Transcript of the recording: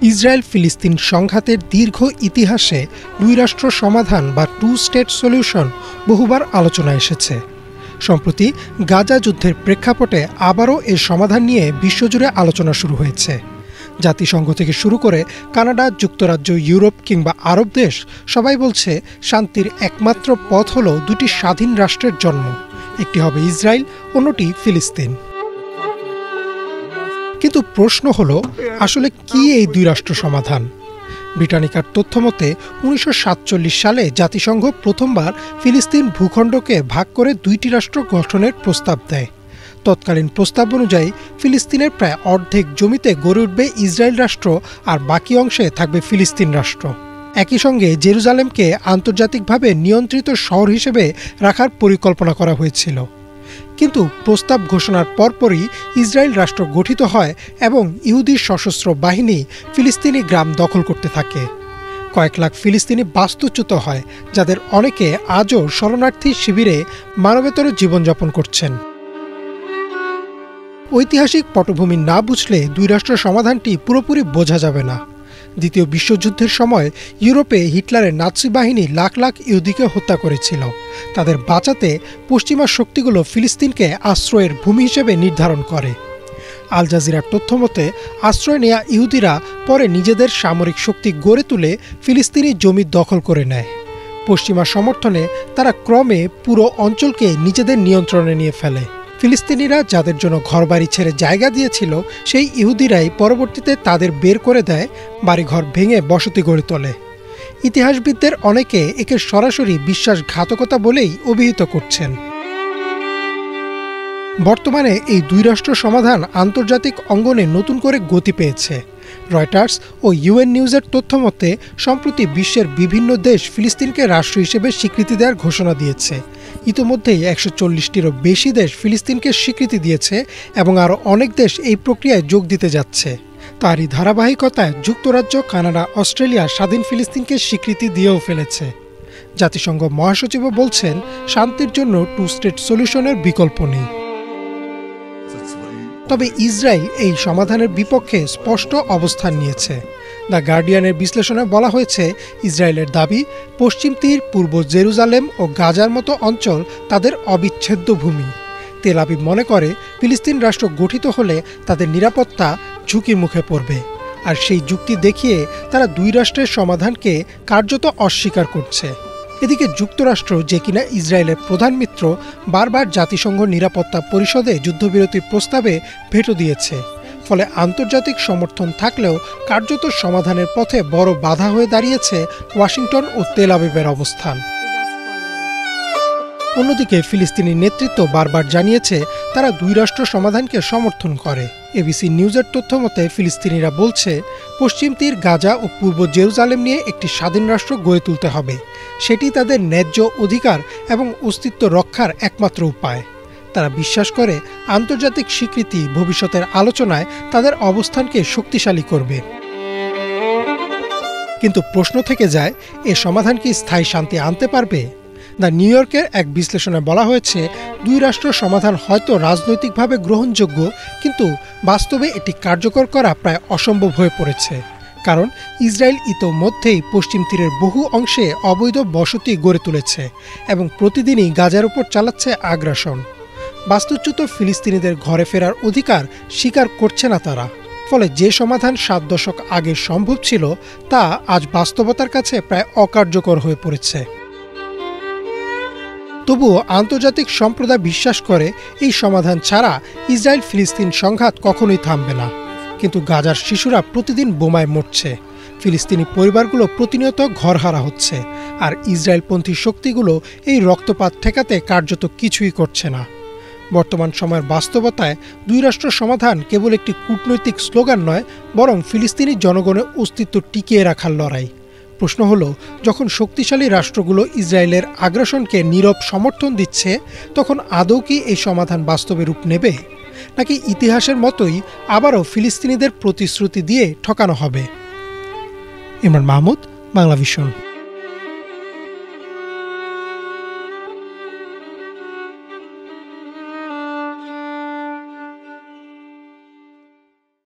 Israel ফিলিস্তিন সংঘাতের দীর্ঘ ইতিহাসে দুই রাষ্ট্র সমাধান বা টু স্টেট সলিউশন বহুবার আলোচনায় এসেছে। সম্প্রতি গাজা যুদ্ধের প্রেক্ষাপটে আবারও এর সমাধান নিয়ে বিশ্বজুড়ে আলোচনা শুরু হয়েছে। জাতিসংঘ থেকে শুরু করে কানাডা, যুক্তরাজ্য, ইউরোপ কিংবা আরব দেশ সবাই বলছে শান্তির একমাত্র পথ হল দুটি স্বাধীন রাষ্ট্রের জন্ম, একটি হবে ইসরায়েল, অন্যটি ফিলিস্তিন। কিন্তু প্রশ্ন হলো, আসলে কি এই দুই রাষ্ট্র সমাধান? ব্রিটানিকার তথ্যমতে 1947 সালে জাতিসংঘ প্রথমবার ফিলিস্তিন ভূখণ্ডকে ভাগ করে দুইটি রাষ্ট্র গঠনের প্রস্তাব দেয়। তৎকালীন প্রস্তাব অনুযায়ী ফিলিস্তিনের প্রায় অর্ধেক জমিতে গড়ে উঠবে ইসরায়েল রাষ্ট্র, আর বাকি অংশে থাকবে ফিলিস্তিন রাষ্ট্র। একই সঙ্গে জেরুজালেমকে আন্তর্জাতিকভাবে নিয়ন্ত্রিত শহর হিসেবে রাখার পরিকল্পনা করা হয়েছিল। কিন্তু প্রস্তাব ঘোষণার পরপরই ইসরায়েল রাষ্ট্র গঠিত হয় এবং ইহুদি সশস্ত্র বাহিনী ফিলিস্তিনি গ্রাম দখল করতে থাকে। কয়েক লাখ ফিলিস্তিনি বাস্তুচ্যুত হয়, যাদের অনেকে আজও শরণার্থী শিবিরে মানবেতর জীবনযাপন করছেন। ঐতিহাসিক পটভূমি না বুঝলে দুই রাষ্ট্র সমাধানটি পুরোপুরি বোঝা যাবে না। দ্বিতীয় বিশ্বযুদ্ধের সময় ইউরোপে হিটলারের নাৎসি বাহিনী লাখ লাখ ইহুদিকে হত্যা করেছিল। তাদের বাঁচাতে পশ্চিমা শক্তিগুলো ফিলিস্তিনকে আশ্রয়ের ভূমি হিসেবে নির্ধারণ করে। আল জাজিরার তথ্যমতে আশ্রয় নেয়া ইহুদিরা পরে নিজেদের সামরিক শক্তি গড়ে তুলে ফিলিস্তিনি জমি দখল করে নেয়। পশ্চিমা সমর্থনে তারা ক্রমে পুরো অঞ্চলকে নিজেদের নিয়ন্ত্রণে নিয়ে ফেলে। ফিলিস্তিনিরা যাদের জন্য ঘরবাড়ি ছেড়ে জায়গা দিয়েছিল, সেই ইহুদিরাই পরবর্তীতে তাদের বের করে দেয়, বাড়িঘর ভেঙে বসতি গড়ে তোলে। ইতিহাসবিদদের অনেকে একে সরাসরি বিশ্বাসঘাতকতা বলেই অভিহিত করছেন। বর্তমানে এই দুই রাষ্ট্র সমাধান আন্তর্জাতিক অঙ্গনে নতুন করে গতি পেয়েছে। রয়টার্স ও ইউএন নিউজের তথ্যমতে সম্প্রতি বিশ্বের বিভিন্ন দেশ ফিলিস্তিনকে রাষ্ট্র হিসেবে স্বীকৃতি দেওয়ার ঘোষণা দিয়েছে। ইতোমধ্যেই 140টিরও বেশি দেশ ফিলিস্তিনকে স্বীকৃতি দিয়েছে এবং আরও অনেক দেশ এই প্রক্রিয়ায় যোগ দিতে যাচ্ছে। তারই ধারাবাহিকতায় যুক্তরাজ্য, কানাডা, অস্ট্রেলিয়া স্বাধীন ফিলিস্তিনকে স্বীকৃতি দিয়েও ফেলেছে। জাতিসংঘ মহাসচিবও বলছেন, শান্তির জন্য টু স্টেট সলিউশনের বিকল্প নেই। তবে ইসরায়েল এই সমাধানের বিপক্ষে স্পষ্ট অবস্থান নিয়েছে। দ্য গার্ডিয়ানের বিশ্লেষণে বলা হয়েছে, ইসরায়েলের দাবি পশ্চিম তীর, পূর্ব জেরুজালেম ও গাজার মতো অঞ্চল তাদের অবিচ্ছেদ্য ভূমি। তেল আবিব মনে করে ফিলিস্তিন রাষ্ট্র গঠিত হলে তাদের নিরাপত্তা ঝুঁকির মুখে পড়বে, আর সেই যুক্তি দেখিয়ে তারা দুই রাষ্ট্রের সমাধানকে কার্যত অস্বীকার করছে। এদিকে যুক্তরাষ্ট্র, যে কিনা ইসরায়েলের প্রধান মিত্র, বারবার জাতিসংঘ নিরাপত্তা পরিষদে যুদ্ধবিরতির প্রস্তাবে ভেটো দিয়েছে। ফলে আন্তর্জাতিক সমর্থন থাকলেও কার্যত সমাধানের পথে বড় বাধা হয়ে দাঁড়িয়েছে ওয়াশিংটন ও তেল আবিবের অবস্থান। অন্যদিকে ফিলিস্তিনি নেতৃত্ব বারবার জানিয়েছে তারা দুই রাষ্ট্র সমাধানকে সমর্থন করে। এবিসি নিউজের তথ্যমতে ফিলিস্তিনিরা বলছে, পশ্চিম তীর, গাজা ও পূর্ব জেরুজালেম নিয়ে একটি স্বাধীন রাষ্ট্র গড়ে তুলতে হবে। সেটি তাদের ন্যায্য অধিকার এবং অস্তিত্ব রক্ষার একমাত্র উপায়। তারা বিশ্বাস করে আন্তর্জাতিক স্বীকৃতি ভবিষ্যতের আলোচনায় তাদের অবস্থানকে শক্তিশালী করবে। কিন্তু প্রশ্ন থেকে যায়, এ সমাধান কি স্থায়ী শান্তি আনতে পারবে? দ্য নিউ ইয়র্কের এক বিশ্লেষণে বলা হয়েছে, দুই রাষ্ট্র সমাধান হয়তো রাজনৈতিকভাবে গ্রহণযোগ্য, কিন্তু বাস্তবে এটি কার্যকর করা প্রায় অসম্ভব হয়ে পড়েছে। কারণ ইসরায়েল ইতোমধ্যেই পশ্চিম তীরের বহু অংশে অবৈধ বসতি গড়ে তুলেছে এবং প্রতিদিনই গাজার উপর চালাচ্ছে আগ্রাসন। বাস্তুচ্যুত ফিলিস্তিনিদের ঘরে ফেরার অধিকার স্বীকার করছে না তারা। ফলে যে সমাধান 7 দশক আগে সম্ভব ছিল, তা আজ বাস্তবতার কাছে প্রায় অকার্যকর হয়ে পড়েছে। তবুও আন্তর্জাতিক সম্প্রদায় বিশ্বাস করে এই সমাধান ছাড়া ইসরায়েল ফিলিস্তিন সংঘাত কখনোই থামবে না। কিন্তু গাজার শিশুরা প্রতিদিন বোমায় মরছে, ফিলিস্তিনি পরিবারগুলো প্রতিনিয়ত ঘরহারা হচ্ছে, আর ইসরায়েলপন্থী শক্তিগুলো এই রক্তপাত ঠেকাতে কার্যত কিছুই করছে না। বর্তমান সময়ের বাস্তবতায় দুই রাষ্ট্র সমাধান কেবল একটি কূটনৈতিক স্লোগান নয়, বরং ফিলিস্তিনি জনগণের অস্তিত্ব টিকিয়ে রাখার লড়াই। প্রশ্ন হলো, যখন শক্তিশালী রাষ্ট্রগুলো ইসরায়েলের আগ্রাসনকে নীরব সমর্থন দিচ্ছে, তখন আদৌ কি এই সমাধান বাস্তবে রূপ নেবে, নাকি ইতিহাসের মতোই আবারও ফিলিস্তিনিদের প্রতিশ্রুতি দিয়ে ঠকানো হবে? ইমরান মাহমুদ, বাংলা ভিশন।